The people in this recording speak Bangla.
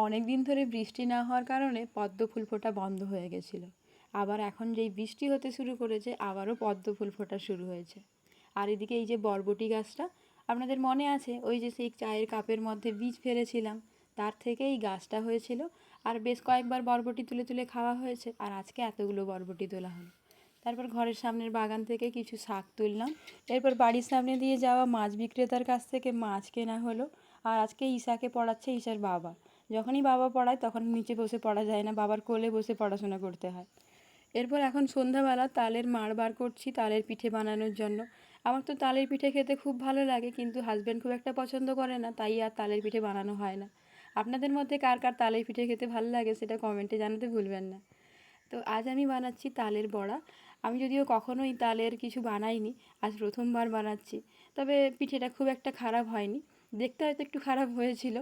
অনেক দিন ধরে বৃষ্টি না হওয়ার কারণে পদ্ম ফুল ফোটা বন্ধ হয়ে গেছিলো। আবার এখন যেই বৃষ্টি হতে শুরু করেছে আবারও পদ্ম ফুল ফোটা শুরু হয়েছে। আর এদিকে এই যে বরবটি গাছটা, আপনাদের মনে আছে ওই যে সেই চায়ের কাপের মধ্যে বীজ ফেলেছিলাম, তার থেকে এই গাছটা হয়েছিল। আর বেশ কয়েকবার বরবটি তুলে তুলে খাওয়া হয়েছে, আর আজকে এতগুলো বরবটি তোলা হলো। তারপর ঘরের সামনের বাগান থেকে কিছু শাক তুললাম। এরপর বাড়ির সামনে দিয়ে যাওয়া মাছ বিক্রেতার কাছ থেকে মাছ কেনা হলো। আর আজকে ঈশাকে পড়াচ্ছে ঈশার বাবা। যখনই বাবা পড়ায় তখন নিচে বসে পড়া যায় না, বাবার কোলে বসে পড়াশোনা করতে হয়। এরপর এখন সন্ধ্যাবেলা তালের মাড় বার করছি তালের পিঠে বানানোর জন্য। আমার তো তালের পিঠে খেতে খুব ভালো লাগে, কিন্তু হাজব্যান্ড খুব একটা পছন্দ করে না, তাই আর তালের পিঠে বানানো হয় না। আপনাদের মধ্যে কার কার তালের পিঠে খেতে ভালো লাগে সেটা কমেন্টে জানাতে ভুলবেন না। তো আজ আমি বানাচ্ছি তালের বড়া। আমি যদিও কখনোই তালের কিছু বানাইনি, আজ প্রথমবার বানাচ্ছি। তবে পিঠেটা খুব একটা খারাপ হয়নি, দেখতে হয়তো একটু খারাপ হয়েছিল,